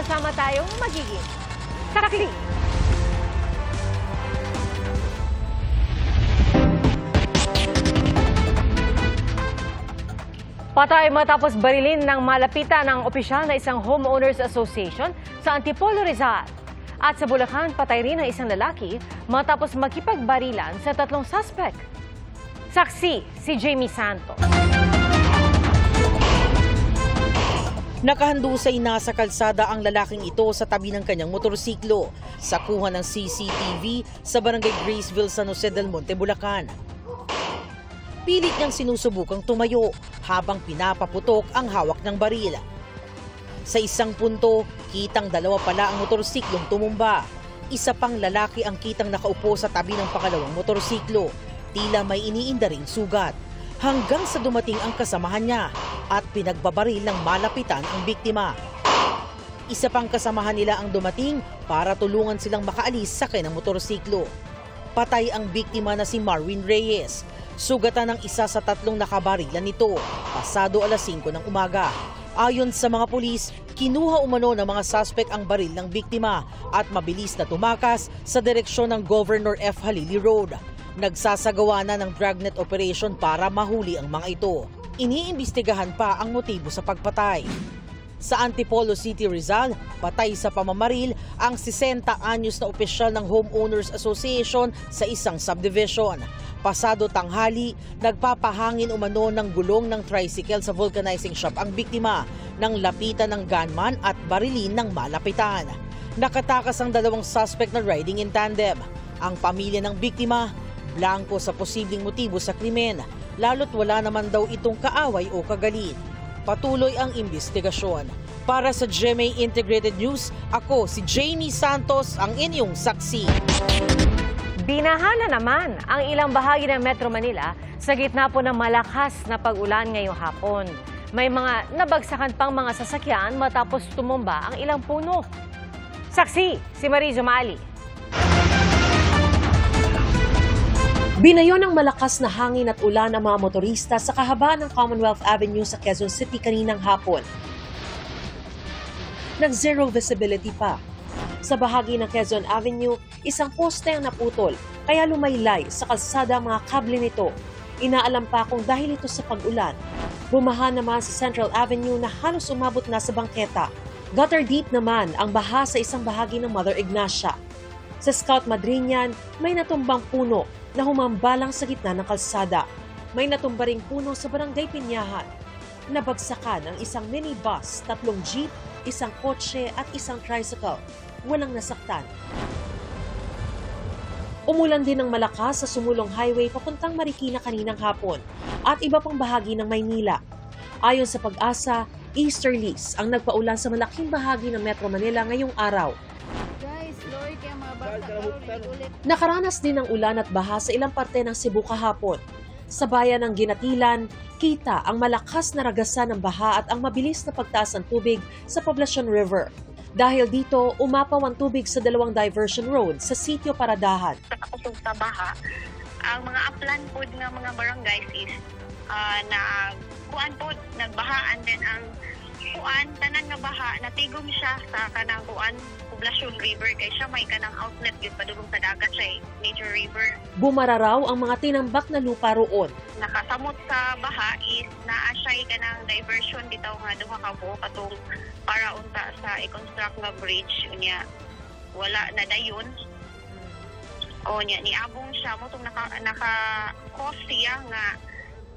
sama-sama tayong magiging karakli. Patay matapos barilin ng malapitan ng opisyal na isang homeowners association sa Antipolo, Rizal. At sa Bulacan, patay rin ang isang lalaki matapos makipagbarilan sa 3 suspect. Saksi si Jamie Santos. Nakahandusay na sa kalsada ang lalaking ito sa tabi ng kanyang motorsiklo sa kuha ng CCTV sa barangay Graceville, San Jose del Monte, Bulacan. Pilit niyang sinusubukang tumayo habang pinapaputok ang hawak ng baril. Sa isang punto, kitang 2 pala ang motorsiklong tumumba. Isa pang lalaki ang kitang nakaupo sa tabi ng pangalawang motorsiklo. Tila may iniinda ring sugat. Hanggang sa dumating ang kasamahan niya at pinagbabaril ng malapitan ang biktima. Isa pang kasamahan nila ang dumating para tulungan silang makaalis sakay ng motorsiklo. Patay ang biktima na si Marwin Reyes. Sugatan ng isa sa 3 nakabarilan nito, pasado alas 5 ng umaga. Ayon sa mga pulis, kinuha umano ng mga suspect ang baril ng biktima at mabilis na tumakas sa direksyon ng Governor F. Halili Road. Nagsasagawa na ng dragnet operation para mahuli ang mga ito. Iniimbestigahan pa ang motibo sa pagpatay. Sa Antipolo City, Rizal, patay sa pamamaril ang 60 anyos na opisyal ng Homeowners Association sa isang subdivision. Pasado tanghali, nagpapahangin umano ng gulong ng tricycle sa vulcanizing shop ang biktima nang lapitan ng gunman at barilin ng malapitan. Nakatakas ang 2 suspect na riding in tandem. Ang pamilya ng biktima, blanko sa posibleng motibo sa krimen, lalo't wala naman daw itong kaaway o kagalit. Patuloy ang investigasyon. Para sa GMA Integrated News, ako si Jamie Santos, ang inyong saksi. Binaha na naman ang ilang bahagi ng Metro Manila sa gitna po ng malakas na pag-ulan ngayong hapon. May mga nabagsakan pang mga sasakyan matapos tumumba ang ilang puno. Saksi si Marizo Mali. Binayo ng malakas na hangin at ulan ang mga motorista sa kahabaan ng Commonwealth Avenue sa Quezon City kaninang hapon. Nag-zero visibility pa. Sa bahagi ng Quezon Avenue, isang poste ang naputol, kaya lumaylay sa kalsada ang mga kable nito. Inaalam pa kung dahil ito sa pag-ulan. Bumaha naman sa Central Avenue na halos umabot na sa bangketa. Gutter deep naman ang baha sa isang bahagi ng Mother Ignacia. Sa Scout Madrinian, may natumbang puno na humambalang sa gitna ng kalsada. May natumba ring puno sa Barangay Pinyahan. Nabagsakan ang isang minibus, 3 jeep, isang kotse at isang tricycle. Walang nasaktan. Umulan din ng malakas sa sumulong highway papuntang Marikina kaninang hapon at iba pang bahagi ng Maynila. Ayon sa Pag-asa, easterlies ang nagpaulan sa malaking bahagi ng Metro Manila ngayong araw. Nakaranas din ng ulan at baha sa ilang parte ng Cebu kahapon. Sa bayan ng Ginatilan, kita ang malakas na ragasan ng baha at ang mabilis na pagtaas ng tubig sa Poblacion River. Dahil dito, umapaw ang tubig sa 2 diversion road sa Sitio Paradahan. Sa baha, ang mga upland po ng mga barangays is nagbaha, and then ang tanan nga baha, natigom siya sa kanang Poblacion River kay siya may kanang outlet yun padulong sa dagat siya Nature River. Bumara raw ang mga tinambak na lupa roon. Nakasamot sa baha is naa siya kanang diversion bitaw nga duha ka buok atong para unta sa i-construct nga bridge unya wala na dayon. O nya niabong siya mo tong naka-cause siya nga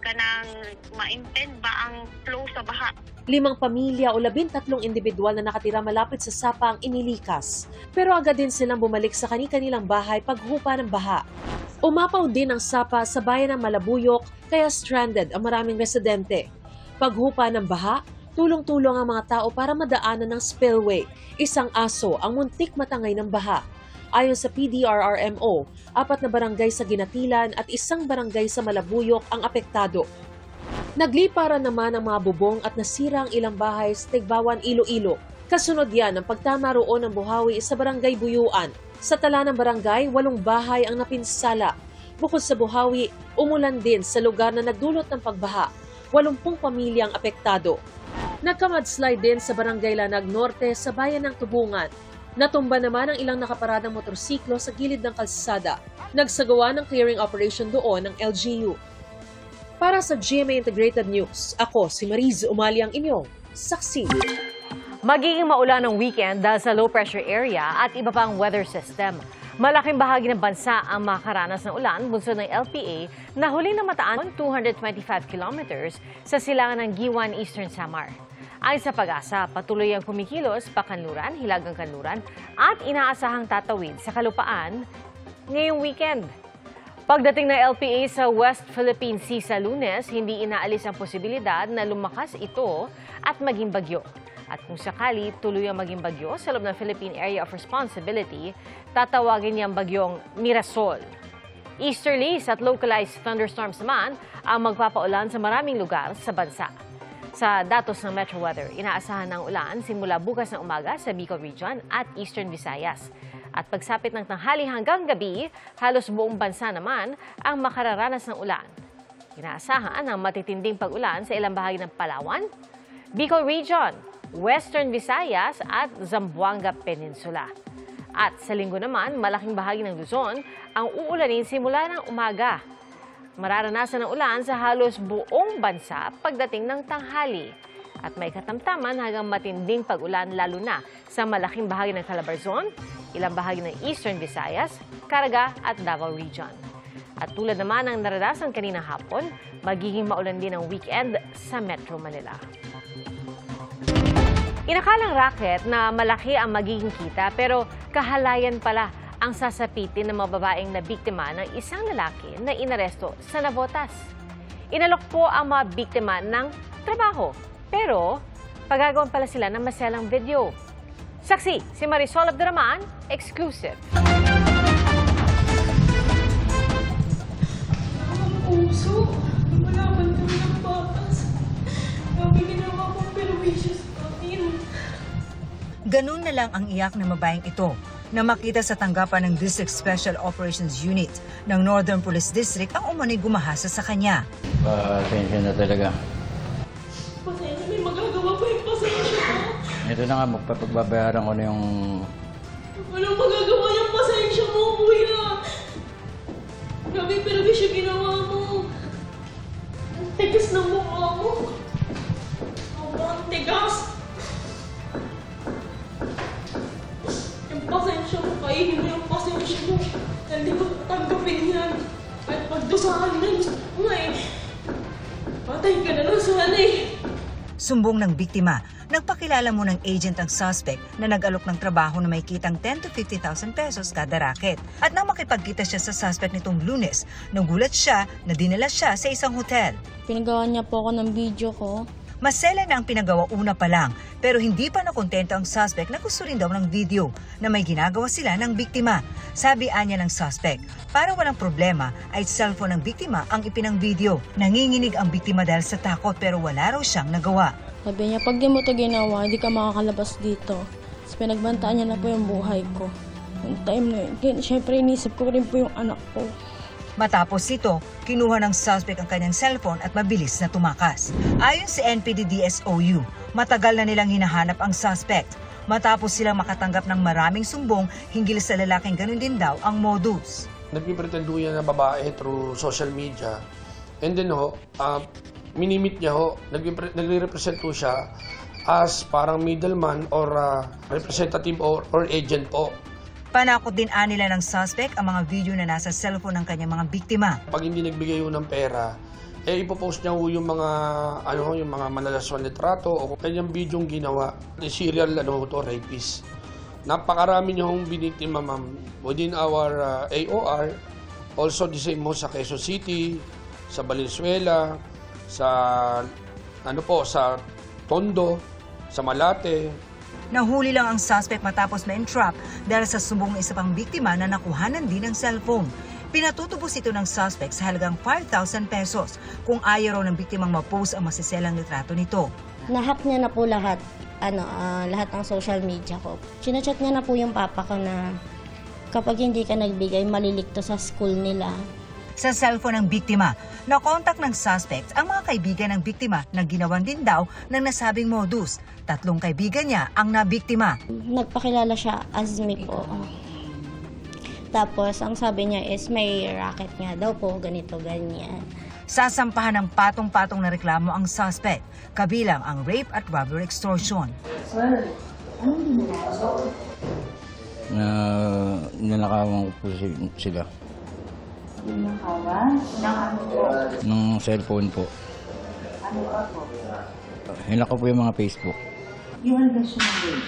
kanang ma-impede ba ang flow sa baha. 5 pamilya o 13 individual na nakatira malapit sa sapa ang inilikas. Pero agad din silang bumalik sa kani-kanilang bahay paghupa ng baha. Umapaw din ang sapa sa bayan ng Malabuyok kaya stranded ang maraming residente. Paghupa ng baha, tulong-tulong ang mga tao para madaanan ng spillway. Isang aso ang muntik matangay ng baha. Ayon sa PDRRMO, 4 na barangay sa Ginatilan at 1 barangay sa Malabuyok ang apektado. Nagliparan naman ang mga bubong at nasira ang ilang bahay sa Tigbawan, Iloilo. Kasunod yan ang pagtama roon ng buhawi sa Barangay Buyuan. Sa tala ng barangay, 8 bahay ang napinsala. Bukod sa buhawi, umulan din sa lugar na nagdulot ng pagbaha. 80 pamilyang apektado. Nagka-mudslide din sa Barangay Lanag Norte sa bayan ng Tubungan. Natumba naman ang ilang nakaparadang motorsiklo sa gilid ng kalsada. Nagsagawa ng clearing operation doon ng LGU. Para sa GMA Integrated News, ako si Mariz Umali ang inyong saksi. Magiging maulan ng weekend dahil sa low pressure area at iba pang weather system. Malaking bahagi ng bansa ang makaranas ng ulan bunsod ng LPA na huling namataan 225 kilometers sa silangan ng Giwan, Eastern Samar. Ayon sa Pag-asa, patuloy ang kumikilos pakanluran, hilagang kanluran at inaasahang tatawid sa kalupaan ngayong weekend. Pagdating ng LPA sa West Philippine Sea sa Lunes, hindi inaalis ang posibilidad na lumakas ito at maging bagyo. At kung sakali tuloy ang maging bagyo sa loob ng Philippine Area of Responsibility, tatawagin niyang bagyong Mirasol. Easterlies at localized thunderstorms naman ang magpapaulan sa maraming lugar sa bansa. Sa datos ng Metro Weather, inaasahan ng ulan simula bukas ng umaga sa Bicol Region at Eastern Visayas. At pagsapit ng tanghali hanggang gabi, halos buong bansa naman ang makararanas ng ulan. Inaasahan ang matitinding pag-ulan sa ilang bahagi ng Palawan, Bicol Region, Western Visayas at Zamboanga Peninsula. At sa linggo naman, malaking bahagi ng Luzon ang uulanin simula ng umaga. Mararanasan ng ulan sa halos buong bansa pagdating ng tanghali. At may katamtaman hanggang matinding pag-ulan lalo na sa malaking bahagi ng Calabarzon, ilang bahagi ng Eastern Visayas, Caraga at Davao Region. At tulad naman ng naranasan kaninang hapon, magiging maulan din ang weekend sa Metro Manila. Inakalang racket na malaki ang magiging kita pero kahalayan pala ang sasapitin ng mga babaeng na biktima ng isang lalaki na inaresto sa Navotas. Inalok po ang mga biktima ng trabaho pero pagagawan pala sila ng maselang video. Saksi, si Marisol Abduraman, exclusive. Puso, malaman kami ng batas. Sabi ginawa kong perwisyo sa akin. Ganun na lang ang iyak ng babaeng ito na makita sa tanggapan ng District Special Operations Unit ng Northern Police District ang umano'y gumahasa sa kanya. Pasensya na talaga. Pasensya, may magagawa pa yung pasensya ko. Ito na nga, magpapagbabayaran ko na yung... Walang magagawa yung pasensya mo, kuya. Grabe yung perwisyo ginawa mo. Ang tigas ng mukha mo. Ang tigas. Yung pasensya mo, kainin mo yung pasensya mo. Hindi ko tanggapin yan. At pagdusahan na gusto ko nga eh. Patay ka na lang sana eh. Sumbong ng biktima, nagpakilala mo ng agent ang suspect na nag-alok ng trabaho na may kitang 10 to 50,000 pesos kada racket. At nang makipagkita siya sa suspect nitong Lunes, nagulat siya na dinala siya sa isang hotel. Pinagawa niya po ako ng video ko. Masela na ang pinagawa una pa lang, pero hindi pa nakontento ang suspect na gusto rin daw ng video na may ginagawa sila ng biktima. Sabi anya ng suspect, para walang problema ay cellphone ng biktima ang ipinang video. Nanginginig ang biktima dahil sa takot pero wala raw siyang nagawa. Sabi niya, pag di mo ito ginawa, hindi ka makakalabas dito. Tapos pinagbantaan niya na po yung buhay ko. Yung time na yun, syempre inisip ko rin po yung anak ko. Matapos ito, kinuha ng suspect ang kanyang cellphone at mabilis na tumakas. Ayon sa NPD-DSOU, matagal na nilang hinahanap ang suspect. Matapos silang makatanggap ng maraming sumbong hinggil sa lalaking ganun din daw ang modus. Nagpipretendo yan na babae through social media. And then minimit niya nagre-represent po siya as parang middleman or representative or agent po. Panakot din nila ng suspect ang mga video na nasa cellphone ng kanyang mga biktima. Pag hindi nagbigay ng pera, ipopost niya yung mga yung mga malalaswan na trato o kanyang bidyong ginawa. Serial rapist. Napakarami niyong biniktima, ma'am. Within our AOR, also the same mo sa Quezon City, sa Valenzuela, sa sa Tondo, sa Malate. Nahuli lang ang suspect matapos ma-entrap dahil sa sumbong ng isa pang biktima na nakuhanan din ng cellphone. Pinatutubos ito ng suspect sa halagang 5,000 pesos kung ayaw raw ng biktimang ma-post ang masiselang litrato nito. Nahack niya na po lahat, lahat ng social media ko. Chinachat niya na po yung papa ko na kapag hindi ka nagbigay, malilikto sa school nila. sa cellphone ng biktima. Nakontak ng suspect ang mga kaibigan ng biktima na ginawan din daw ng nasabing modus. 3 kaibigan niya ang nabiktima. Nagpakilala siya as me po. Tapos, ang sabi niya is may racket nga daw po, ganito, ganyan. Sasampahan ng patong-patong na reklamo ang suspect, kabilang ang rape at robbery extortion. Nanakawan ko po sila. Ng cellphone po. Ano pa po? Hinaka po yung mga Facebook. Yung allegation ng rape?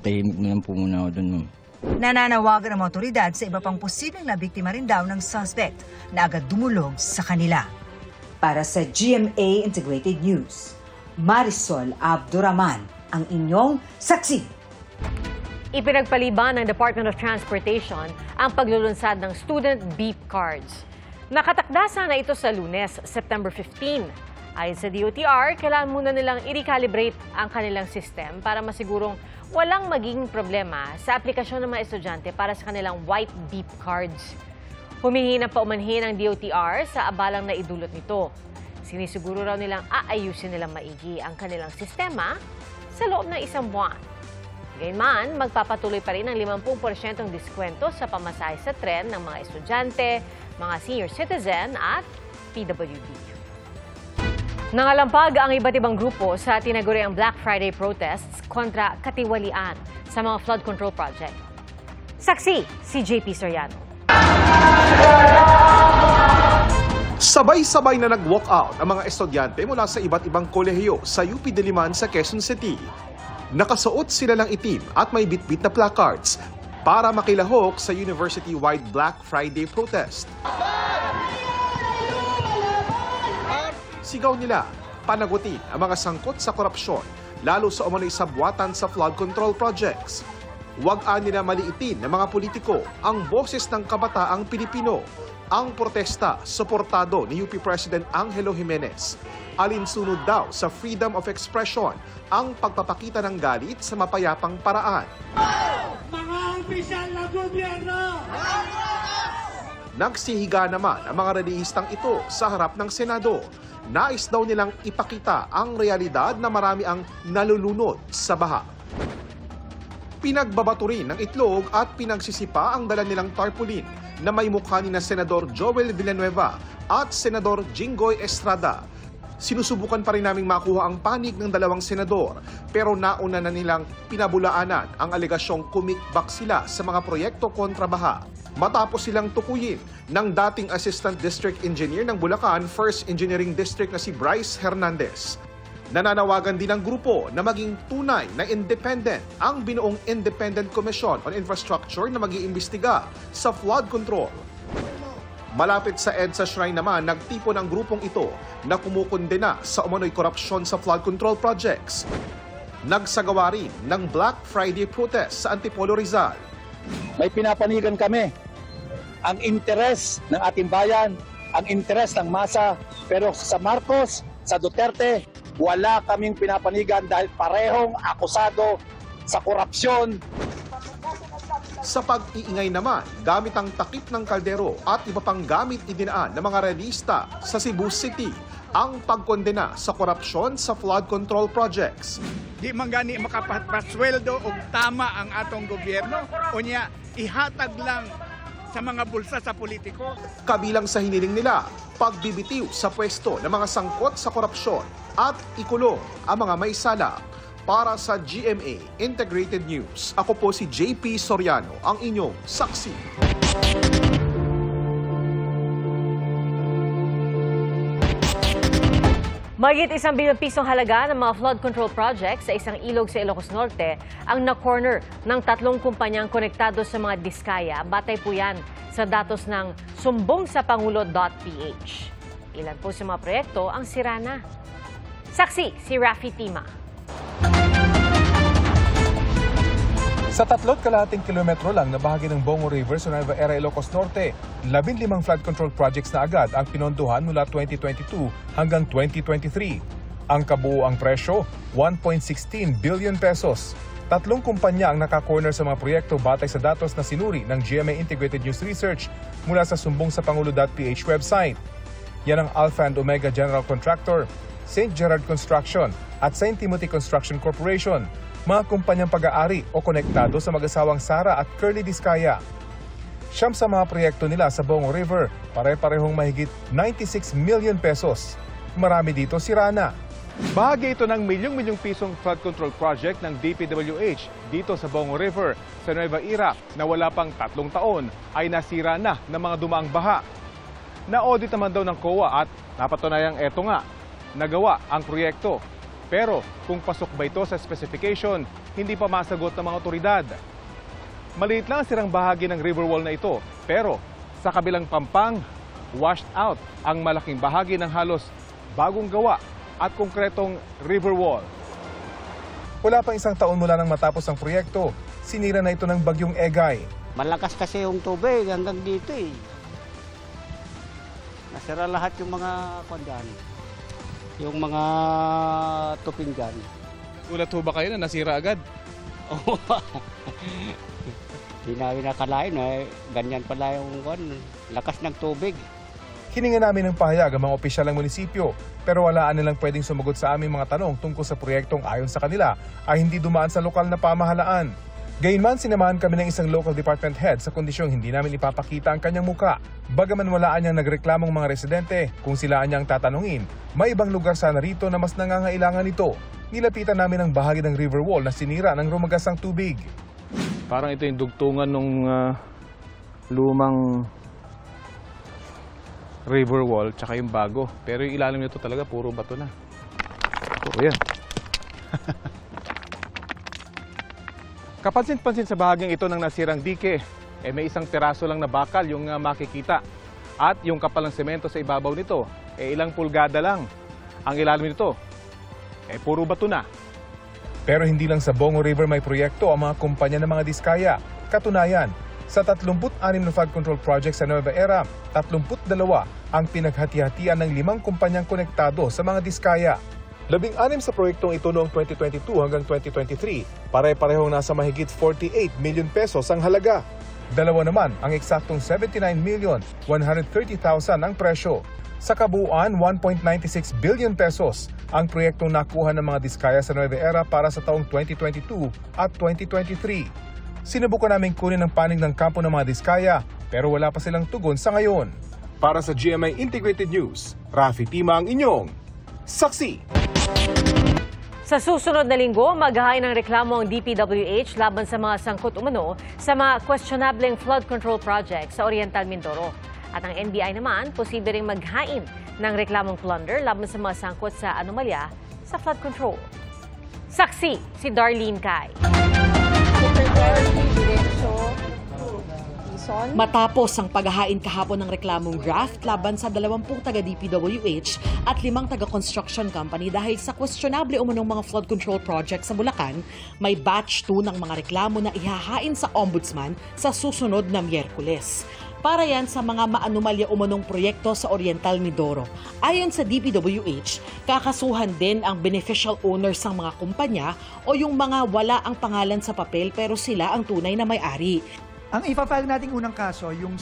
Tahimik na lang po muna ako dun, ma'am. Nananawagan ng mga otoridad sa iba pang posibleng nabiktima rin daw ng suspect na agad dumulog sa kanila. Para sa GMA Integrated News, Marisol Abduraman, ang inyong saksi. Ipinagpaliban ng Department of Transportation ang paglulunsad ng student beep cards. Nakatakda sana ito sa Lunes, September 15. Ayon sa DOTR, kailangan muna nilang i-recalibrate ang kanilang system para masigurong walang magiging problema sa aplikasyon ng mga estudyante para sa kanilang white beep cards. Humihingi ng paumanhin ang DOTR sa abalang na idulot nito. Sinisiguro raw nilang aayusin nilang maigi ang kanilang sistema sa loob ng 1 buwan. Gayunman, magpapatuloy pa rin ang 50% diskwento sa pamasahe sa tren ng mga estudyante, mga senior citizen at PWD. Nangalampag ang iba't ibang grupo sa tinaguriang Black Friday protests kontra katiwalian sa mga flood control project. Saksi si JP Soriano. Sabay-sabay na nag-walkout ang mga estudyante mula sa iba't ibang kolehiyo sa UP Diliman sa Quezon City. Nakasuot sila ng itim at may bitbit na placards para makilahok sa university-wide Black Friday protest. Sigaw nila, panagutin ang mga sangkot sa korupsyon, lalo sa umano'y sabwatan sa flood control projects. Huwag-an nila maliitin ng mga politiko ang boses ng kabataang Pilipino. Ang protesta, suportado ni UP President Angelo Jimenez. Alinsunod daw sa freedom of expression ang pagpapakita ng galit sa mapayapang paraan. Mga opisyal na gobyerno! Nagsihiga naman ang mga relihistang ito sa harap ng Senado. Nais daw nilang ipakita ang realidad na marami ang nalulunod sa baha. Pinagbabato rin ng itlog at pinagsisipa ang dala nilang tarpaulin na may mukha ni na Senador Joel Villanueva at Senador Jinggoy Estrada. Sinusubukan pa rin naming makuha ang panig ng 2 senador pero nauna na nilang pinabulaanan ang alegasyong kumikbak sila sa mga proyekto kontra baha. Matapos silang tukuyin ng dating Assistant District Engineer ng Bulacan 1st Engineering District na si Bryce Hernandez. Nananawagan din ang grupo na maging tunay na independent ang binuong Independent Commission on Infrastructure na mag-iimbestiga sa flood control. Malapit sa EDSA Shrine naman, nagtipon ang grupong ito na kumukondena sa umano'y korupsyon sa flood control projects. Nagsagawa rin ng Black Friday protest sa Antipolo, Rizal. May pinapanigan kami ang interes ng ating bayan, ang interes ng masa, pero sa Marcos, sa Duterte, wala kaming pinapanigan dahil parehong akusado sa korupsyon. Sa pag-iingay naman, gamit ang takip ng kaldero at iba pang gamit idinaan ng mga realista sa Cebu City ang pagkondena sa korupsyon sa flood control projects. Di man gani makapasweldo og tama ang atong gobyerno, unya ihatag lang sa mga bulsa sa politiko. Kabilang sa hiniling nila, pagbibitiw sa pwesto ng mga sangkot sa korupsyon at ikulong ang mga may sala. Para sa GMA Integrated News, ako po si JP Soriano, ang inyong saksi. Mahigit 1 bilyong pisong halaga ng mga flood control projects sa isang ilog sa Ilocos Norte ang na-corner ng 3 kumpanyang konektado sa mga diskaya. Batay po yan sa datos ng sumbongsapangulo.ph. Ilan po sa mga proyekto ang sira na. Saksi si Rafi Tima. Sa 3.5 kilometro lang na bahagi ng Bongo River sa Nueva Ecija, Ilocos Norte, 15 flood control projects na agad ang pinondohan mula 2022 hanggang 2023. Ang kabuuang presyo, 1.16 billion pesos. 3 kumpanya ang naka-corner sa mga proyekto batay sa datos na sinuri ng GMA Integrated News Research mula sa sumbongsapangulo.ph website. Yan ang Alpha and Omega General Contractor, St. Gerard Construction at St. Timothy Construction Corporation, mga kumpanyang pag-aari o konektado sa mag-asawang Sara at Curly Discaya. 9 sa mga proyekto nila sa Bongo River, pare-parehong mahigit 96 million pesos. Marami dito sira na. Bahagi ito ng milyong-milyong pisong flood control project ng DPWH dito sa Bongo River sa Nueva Ecija na wala pang 3 taon ay nasira na ng mga dumaang baha. Na-audit naman daw ng COA at napatunayang eto nga, nagawa ang proyekto. Pero kung pasok ba ito sa specification, hindi pa masagot ng mga otoridad. Maliit lang ang sirang bahagi ng river wall na ito, pero sa kabilang pampang, washed out ang malaking bahagi ng halos bagong gawa at konkretong river wall. Wala pang 1 taon mula nang matapos ang proyekto, sinira na ito ng bagyong Egay. Malakas kasi yung tubig hanggang dito eh. Nasira lahat yung mga kondyan, yung mga tupinggan. Ulat ho ba kayo na nasira agad? Oo. Hindi namin nakalain na ganyan pala yung lakas ng tubig. Hininga namin ng pahayag ang mga opisyal ng munisipyo, pero walaan nilang pwedeng sumagot sa aming mga tanong tungkol sa proyektong ayon sa kanila ay hindi dumaan sa lokal na pamahalaan. Gayunman, sinamahan kami ng isang local department head sa kondisyong hindi namin ipapakita ang kanyang muka. Bagaman walaan niyang nagreklamong mga residente, kung sila niyang tatanungin, may ibang lugar sana rito na mas nangangailangan nito. Nilapitan namin ang bahagi ng river wall na sinira ng rumagasang tubig. Parang ito yung dugtungan ng lumang river wall tsaka yung bago. Pero yung ilalim nito talaga puro bato na. Puro yan. Kapansin-pansin sa bahagyang ito ng nasirang dike, may isang piraso lang na bakal yung makikita. At yung kapal ng semento sa ibabaw nito, ilang pulgada lang. Ang ilalim nito, puro bato na. Pero hindi lang sa Bongo River may proyekto ang mga kumpanya ng mga diskaya. Katunayan, sa 36 na flood control project sa Nueva Ecija, 32 ang pinaghati-hatian ng 5 kumpanyang konektado sa mga diskaya. 16 sa proyektong ito noong 2022 hanggang 2023, pare-parehong nasa mahigit 48 million pesos ang halaga. 2 naman ang eksaktong 79,130,000 ang presyo. Sa kabuuan, 1.96 billion pesos ang proyektong nakuha ng mga diskaya sa Nueva Ecija para sa taong 2022 at 2023. Sinubukan namin kunin ang panig ng kampo ng mga diskaya pero wala pa silang tugon sa ngayon. Para sa GMA Integrated News, Rafi Tima ang inyong saksi. Sa susunod na linggo, maghahain ng reklamo ang DPWH laban sa mga sangkot umano sa mga questionableng flood control project sa Oriental Mindoro. At ang NBI naman, posible ring maghain ng reklamong plunder laban sa mga sangkot sa anomalya sa flood control. Saksi si Darlene Kai. Matapos ang paghahain kahapon ng reklamong draft laban sa 20 taga-DPWH at 5 taga-construction company dahil sa questionable umunong mga flood control project sa Bulacan, may batch 2 ng mga reklamo na ihahain sa Ombudsman sa susunod na Miyerkules. Para yan sa mga maanumalya umunong proyekto sa Oriental Mindoro. Ayon sa DPWH, kakasuhan din ang beneficial owners ng mga kumpanya o yung mga wala ang pangalan sa papel pero sila ang tunay na may-ari. Ang ipafile nating unang kaso, yung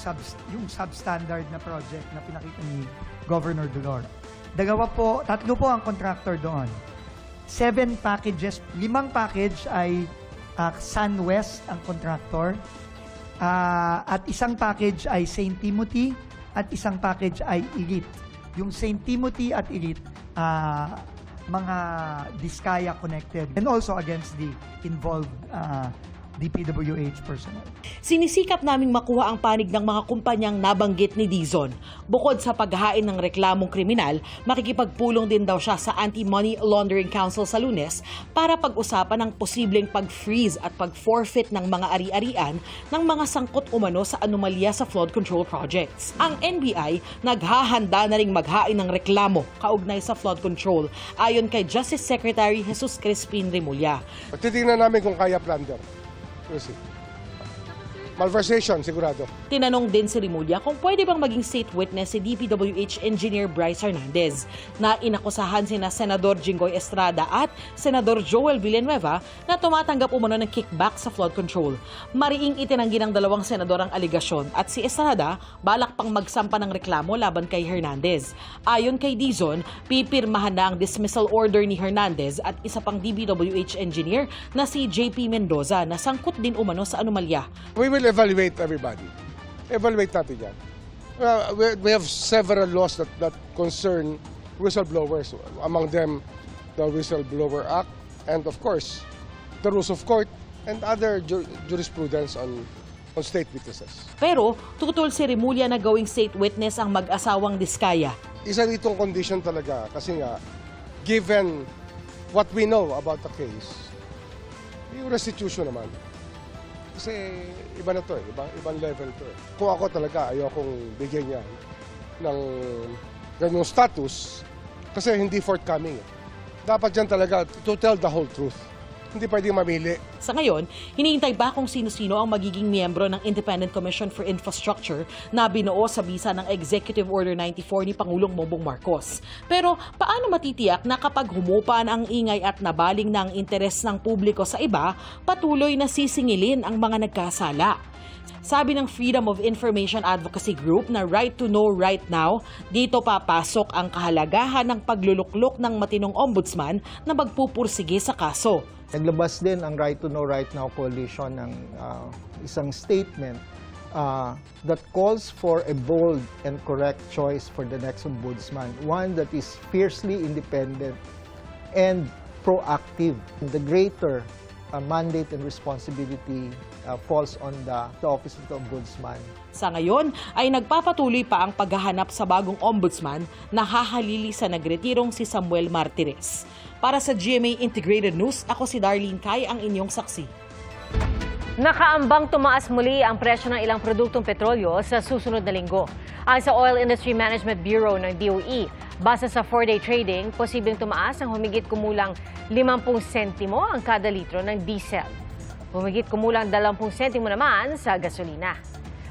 substandard na project na pinakita ni Governor Dolor. 3 po ang contractor doon. 7 packages, 5 package ay SunWest ang contractor. At isang package ay St. Timothy at isang package ay Elite. Yung St. Timothy at Elite, mga Diskaya connected and also against the involved DPWH personnel. Sinisikap naming makuha ang panig ng mga kumpanyang nabanggit ni Dizon. Bukod sa paghahain ng reklamong kriminal, makikipagpulong din daw siya sa Anti-Money Laundering Council sa Lunes para pag-usapan ang posibleng pag-freeze at pag-forfeit ng mga ari-arian ng mga sangkot umano sa anomalya sa flood control projects. Ang NBI naghahanda na ring maghain ng reklamo kaugnay sa flood control, ayon kay Justice Secretary Jesus Crispin Remulla. Titingnan namin kung kaya plunder. malversation, sigurado. Tinanong din si Rimulya kung pwede bang maging state witness si DPWH Engineer Bryce Hernandez na inakusahan sina Senador Jinggoy Estrada at Senador Joel Villanueva na tumatanggap umano ng kickback sa flood control. Mariing itinanggi ng dalawang senador ang aligasyon at si Estrada balak pang magsampa ng reklamo laban kay Hernandez. Ayon kay Dizon, pipirmahan na ang dismissal order ni Hernandez at isa pang DPWH engineer na si JP Mendoza na sangkot din umano sa anomalya. We will evaluate everybody. Evaluate natin yan. We have several laws that concern whistleblowers. Among them, the Whistleblower Act and of course, the rules of court and other jurisprudence on state witnesses. Pero tutol si Rimulya na gawing state witness ang mag-asawang Diskaya. Isa ditong condition talaga kasi nga, given what we know about the case, yung restitution naman. Kasi iba na to ibang level to Kung ako talaga ayokong bigyan niya ng ganyong status kasi hindi forthcoming. Dapat yan talaga to tell the whole truth. Hindi pwedeng mamili. Sa ngayon, hinihintay pa kung sino-sino ang magiging miyembro ng Independent Commission for Infrastructure na binuo sa bisa ng Executive Order 94 ni Pangulong Bongbong Marcos. Pero paano matitiyak na kapag humupa na ang ingay at nabaling na ang interes ng publiko sa iba, patuloy na sisingilin ang mga nagkasala? Sabi ng Freedom of Information Advocacy Group na Right to Know Right Now, dito papasok ang kahalagahan ng pagluluklok ng matinong ombudsman na magpupursige sa kaso. Naglabas din ang Right to Know Right Now Coalition ng isang statement that calls for a bold and correct choice for the next ombudsman, one that is fiercely independent and proactive. The greater mandate and responsibility falls on the Office of the Ombudsman. Sa ngayon ay nagpapatuloy pa ang paghahanap sa bagong ombudsman na hahalili sa nagretirong si Samuel Martires. Para sa GMA Integrated News, ako si Darlene Kai, ang inyong saksi. Nakaambang tumaas muli ang presyo ng ilang produktong petrolyo sa susunod na linggo. Ayon sa Oil Industry Management Bureau ng DOE, base sa 4-day trading, posibleng tumaas ang humigit kumulang 50 sentimo ang kada litro ng diesel. Humigit kumulang 20 sentimo naman sa gasolina.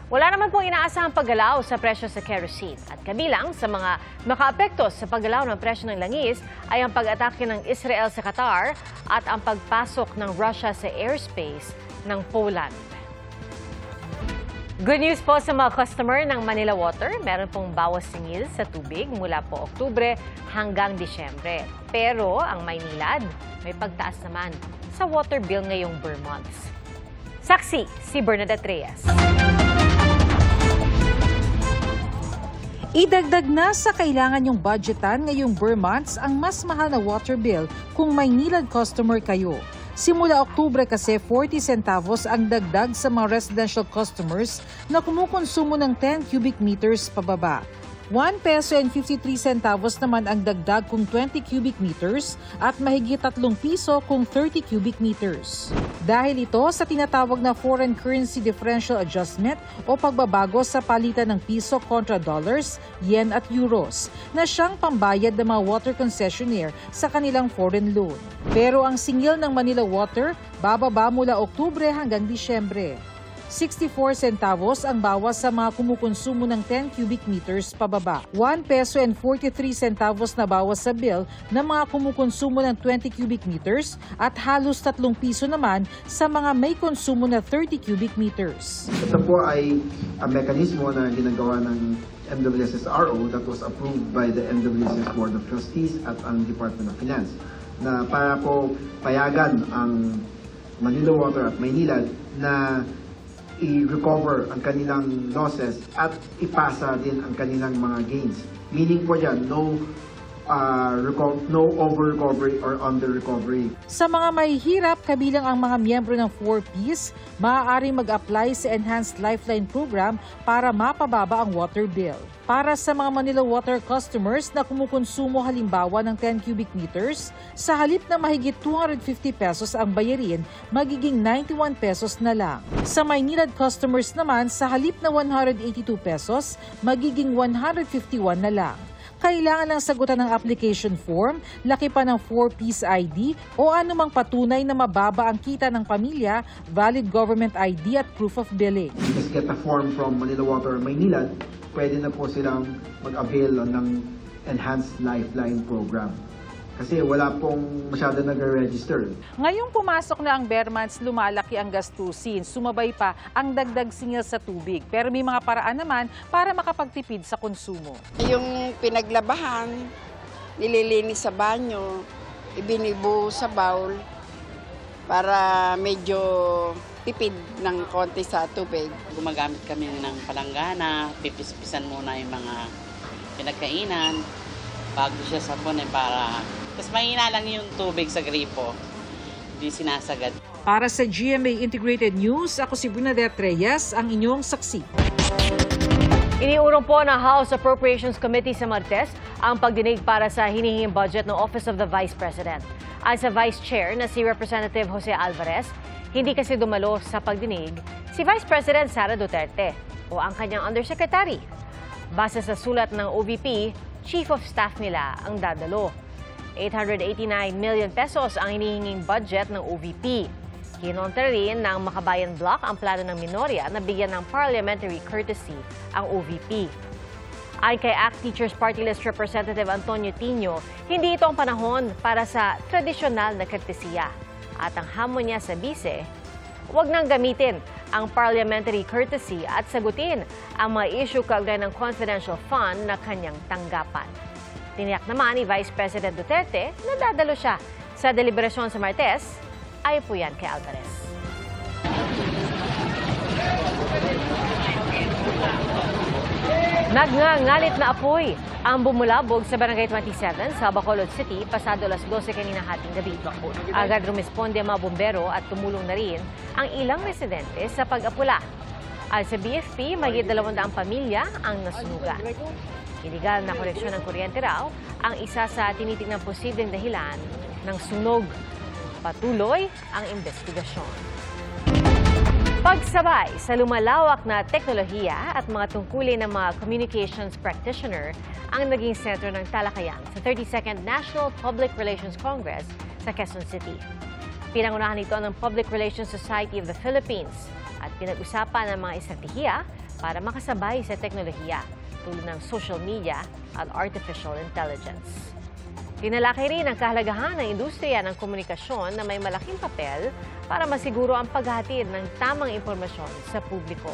Wala naman pong inaasahang paggalaw sa presyo sa kerosene at kabilang sa mga makaapekto sa paggalaw ng presyo ng langis ay ang pag-atake ng Israel sa Qatar at ang pagpasok ng Russia sa airspace ng Poland. Good news po sa mga customer ng Manila Water. Meron pong bawas singil sa tubig mula po Oktubre hanggang Disyembre. Pero ang Maynilad, may pagtaas naman sa water bill ngayong months. Saksi si Bernadette Reyes. Idagdag na sa kailangan yung budgetan ngayong months ang mas mahal na water bill kung Maynilad customer kayo. Simula Oktubre kasi 40 centavos ang dagdag sa mga residential customers na kumukonsumo ng 10 cubic meters pababa. 1 peso and 53 centavos naman ang dagdag kung 20 cubic meters at mahigit 3 piso kung 30 cubic meters. Dahil ito sa tinatawag na foreign currency differential adjustment o pagbabago sa palitan ng piso kontra dollars, yen at euros na siyang pambayad ng mga water concessionaire sa kanilang foreign loan. Pero ang singil ng Manila Water bababa mula Oktubre hanggang Disyembre. 64 centavos ang bawas sa mga kumukonsumo ng 10 cubic meters pababa. 1 peso and 43 centavos na bawas sa bill ng mga kumukonsumo ng 20 cubic meters at halos 3 piso naman sa mga may konsumo na 30 cubic meters. Ito po ay ang mekanismo na ginagawa ng MWSSRO that was approved by the MWSS Board of Trustees at ang Department of Finance na para po payagan ang Manila Water at Maynilad na i-recover ang kanilang losses at ipasa din ang kanilang mga gains. Meaning po dyan, no over-recovery or under-recovery. Sa mga mahihirap, kabilang ang mga miyembro ng 4Ps, maaaring mag-apply sa Enhanced Lifeline Program para mapababa ang water bill. Para sa mga Manila Water customers na kumukonsumo halimbawa ng 10 cubic meters, sa halip na mahigit 250 pesos ang bayarin, magiging 91 pesos na lang. Sa Maynilad customers naman, sa halip na 182 pesos, magiging 151 na lang. Kailangan lang sagutan ng application form, laki pa ng 4-piece ID o anumang patunay na mababa ang kita ng pamilya, valid government ID at proof of billing. Just get a form from Manila Water Maynilad, pwede na po silang mag-avail ng Enhanced Lifeline Program. Kasi wala pong masyado nag-register. Ngayong pumasok na ang bare months, lumalaki ang gastusin. Sumabay pa ang dagdag singil sa tubig. Pero may mga paraan naman para makapagtipid sa konsumo. Yung pinaglabahan, nililinis sa banyo, ibinibu sa bowl para medyo tipid ng konti sa tubig. Gumagamit kami ng palanggana, pipis-pisan muna yung mga pinagkainan bago siya sabon para mas mahina lang yung tubig sa gripo, hindi sinasagad. Para sa GMA Integrated News, ako si Bernadette Reyes, ang inyong saksi. Iniurong po ng House Appropriations Committee sa Martes ang pagdinig para sa hinihinging budget ng Office of the Vice President. Ayon sa Vice Chair na si Representative Jose Alvarez, hindi kasi dumalo sa pagdinig si Vice President Sara Duterte o ang kanyang Undersecretary. Base sa sulat ng OVP, Chief of Staff nila ang dadalo. 889 million pesos ang hinihinging budget ng OVP. Kinontra rin ng Makabayan Bloc ang plano ng Minoria na bigyan ng parliamentary courtesy ang OVP. Ayon kay ACT Teachers Party List Representative Antonio Tino, hindi ito ang panahon para sa tradisyonal na courtesya. At ang hamon niya sa bise, huwag nang gamitin ang parliamentary courtesy at sagutin ang mga issue kaugnay ng confidential fund na kanyang tanggapan. Tiniyak naman ni Vice President Duterte na dadalo siya sa deliberasyon sa Martes. Ayon po yan kay Alvarez. Nagngangalit na apoy ang bumulabog sa Barangay 27 sa Bacolod City pasado alas 12 kanina hating gabi. Agad rumisponde ang mga bombero at tumulong na rin ang ilang residente sa pag-apula. Ayon sa BFP, mahigit 200 pamilya ang nasunugan. Iligal na koneksyon ng kuryente raw ang isa sa tinitingnan posibleng dahilan ng sunog. Patuloy ang investigasyon. Pagsabay sa lumalawak na teknolohiya at mga tungkulin ng mga communications practitioner ang naging sentro ng talakayan sa 32nd National Public Relations Congress sa Quezon City. Pinangunahan ito ng Public Relations Society of the Philippines at pinag-usapan ng mga estratehiya para makasabay sa teknolohiya tulad ng social media at artificial intelligence. Tinalakay rin ang kahalagahan ng industriya ng komunikasyon na may malaking papel para masiguro ang paghahatid ng tamang impormasyon sa publiko.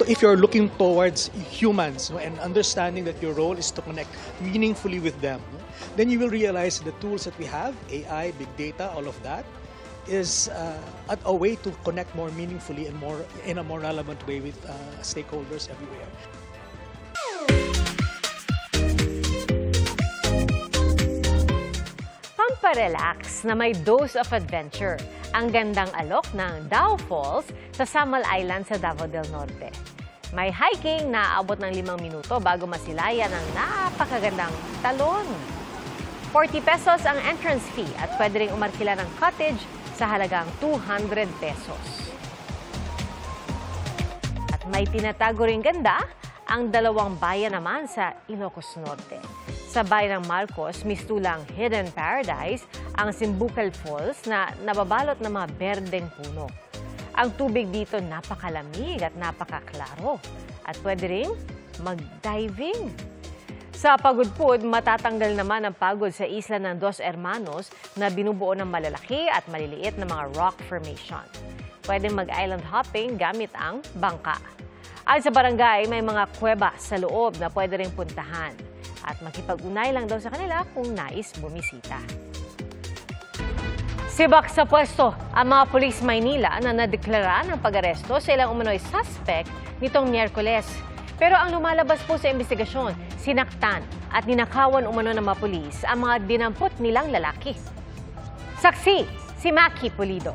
If you're looking towards humans and understanding that your role is to connect meaningfully with them, then you will realize the tools that we have, AI, big data, all of that, is a way to connect more meaningfully and in a more relevant way with stakeholders everywhere. Pamparelax na may dose of adventure ang gandang alok ng Dao Falls sa Samal Island sa Davao del Norte. May hiking na aabot ng 5 minuto bago masilayan ng napakagandang talon. 40 pesos ang entrance fee at pwede ring umarkila ng cottage sa halagang 200 pesos. At may tinatago ring ganda ang dalawang bayan naman sa Ilocos Norte. Sa bayan ng Marcos, mistulang Hidden Paradise ang Simbucal Falls na nababalot ng mga berdeng puno. Ang tubig dito napakalamig at napakaklaro at pwede ring mag-diving. Sa Pagudpud, matatanggal naman ang pagod sa isla ng Dos Hermanos na binubuo ng malalaki at maliliit na mga rock formation. Pwedeng mag-island hopping gamit ang bangka. Ayon sa barangay, may mga kuweba sa loob na pwede ring puntahan at makipag-unay lang daw sa kanila kung nais bumisita. Sibak sa pwesto ang mga pulis Maynila na nadeklara ng pag-aresto sa ilang umano'y suspect nitong Miyerkules. Pero ang lumalabas po sa investigasyon, sinaktan at ninakawan umano ng mga pulis ang mga dinampot nilang lalaki. Saksi, si Maki Pulido.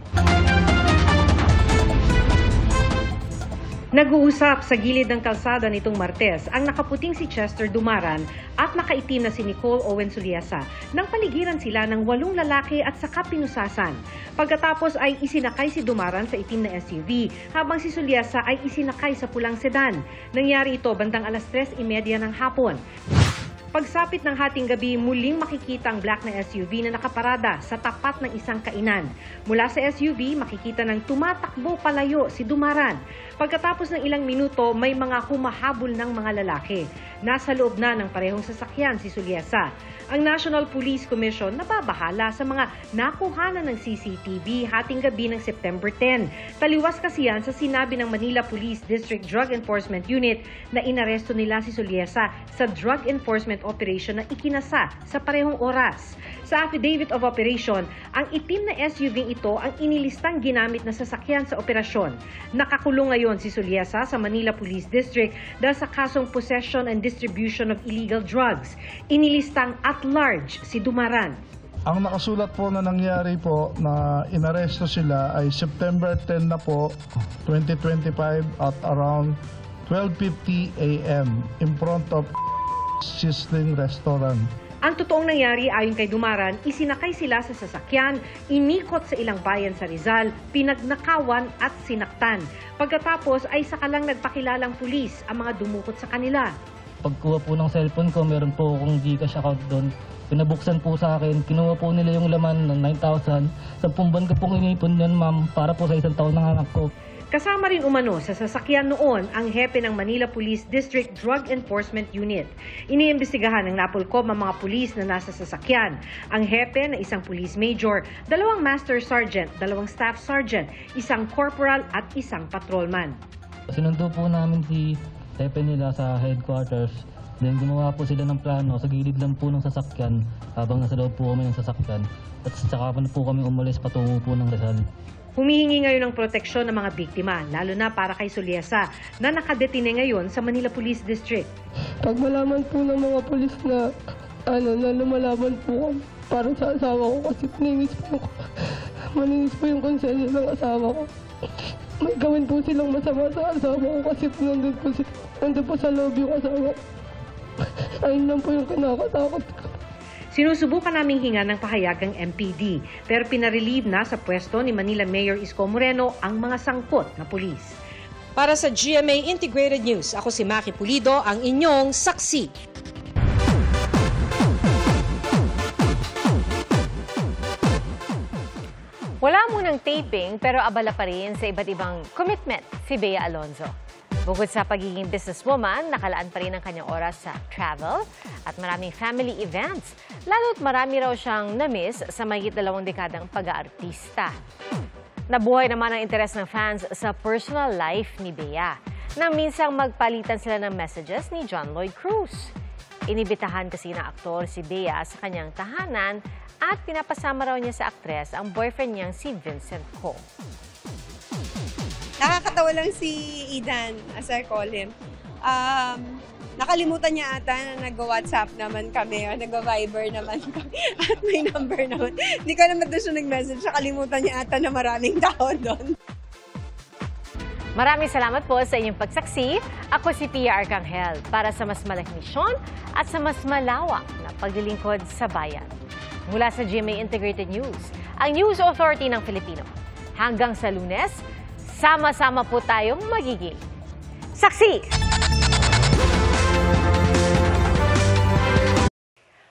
Nag-uusap sa gilid ng kalsada nitong Martes ang nakaputing si Chester Dumaran at nakaitim na si Nicole Owen Suliasa nang paligiran sila ng 8 lalaki at saka pinusasan. Pagkatapos ay isinakay si Dumaran sa itim na SUV habang si Suliasa ay isinakay sa pulang sedan. Nangyari ito bandang alas 3:30 ng hapon. Pagsapit ng hating gabi, muling makikita ang black na SUV na nakaparada sa tapat ng isang kainan. Mula sa SUV, makikita ng tumatakbo palayo si Dumaran. Pagkatapos ng ilang minuto, may mga humahabol ng mga lalaki. Nasa loob na ng parehong sasakyan si Suliasa. Ang National Police Commission nababahala sa mga nakuhanan ng CCTV hating gabi ng September 10. Taliwas kasi yan sa sinabi ng Manila Police District Drug Enforcement Unit na inaresto nila si Suliasa sa drug enforcement operation na ikinasa sa parehong oras. Sa affidavit of operation, ang itim na SUV ito ang inilistang ginamit na sasakyan sa operasyon. Nakakulong ngayon si Suliasa sa Manila Police District dahil sa kasong possession and distribution of illegal drugs. Inilistang at large si Dumaran. Ang nakasulat po na nangyari po na inaresto sila ay September 10 na po, 2025 at around 12:50 a.m. in front of Sizzling Restaurant. Ang totoong nangyari ayon kay Dumaran, isinakay sila sa sasakyan, inikot sa ilang bayan sa Rizal, pinagnakawan at sinaktan. Pagkatapos ay saka lang nagpakilalang pulis ang mga dumukot sa kanila. Pagkuha po ng cellphone ko, meron po akong Gcash account doon. Pinabuksan po sa akin, kinuha po nila yung laman ng 9,000. 10 buwan ko pong inipon yan, ma'am, para po sa 1 taon ng anak ko. Kasama rin umano sa sasakyan noon ang hepe ng Manila Police District Drug Enforcement Unit. Iniimbestigahan ng NAPOLCOM ang mga pulis na nasa sasakyan. Ang hepe na isang police major, 2 master sergeant, 2 staff sergeant, 1 corporal at 1 patrolman. Sinundo po namin si hepe nila sa headquarters. Then gumawa po sila ng plano sa gilid lang po ng sasakyan habang nasa loob po kami ng sasakyan. At saka po kami umalis patungo po ng Rizal. Humihingi ngayon ng proteksyon ng mga biktima, lalo na para kay Suliasa na nakadetine ngayon sa Manila Police District. Pag malaman po ng mga pulis na na lumalaban po para sa asawa ko kasi maninis po yung konsensya ng asawa ko. May gawin po silang masama sa asawa ko kasi nandun po sa loob yung asawa ko. Ayun lang po yung kinakatakot ko. Sinusubukan naming hinga ng pahayag ng MPD, pero pinarelieve na sa pwesto ni Manila Mayor Isko Moreno ang mga sangkot na pulis. Para sa GMA Integrated News, ako si Maki Pulido, ang inyong saksi. Wala munang taping pero abala pa rin sa iba't ibang commitment si Bea Alonzo. Bukod sa pagiging businesswoman, nakalaan pa rin ang kanyang oras sa travel at maraming family events. Lalo't marami raw siyang na-miss sa mahigit 2 dekadang pag-aartista. Nabuhay naman ang interes ng fans sa personal life ni Bea, na minsang magpalitan sila ng messages ni John Lloyd Cruz. Inibitahan kasi ng aktor si Bea sa kanyang tahanan at pinapasama raw niya sa aktres ang boyfriend niyang si Vincent Co. Nakakatawa lang si Idan, as I call him. Nakalimutan niya ata na nag-WhatsApp naman kami o nag-Viber naman kami at may number naman. Hindi ko naman doon siya nag-message. Nakalimutan niya ata na maraming tao doon. Maraming salamat po sa inyong pagsaksi. Ako si Pia Arcangel para sa mas malaking misyon at sa mas malawak na paglilingkod sa bayan. Mula sa GMA Integrated News, ang News Authority ng Filipino. Hanggang sa Lunes, sama-sama po tayong magiging saksi!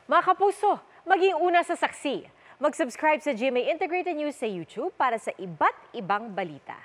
Mga kapuso, maging una sa saksi. Mag-subscribe sa GMA Integrated News sa YouTube para sa iba't ibang balita.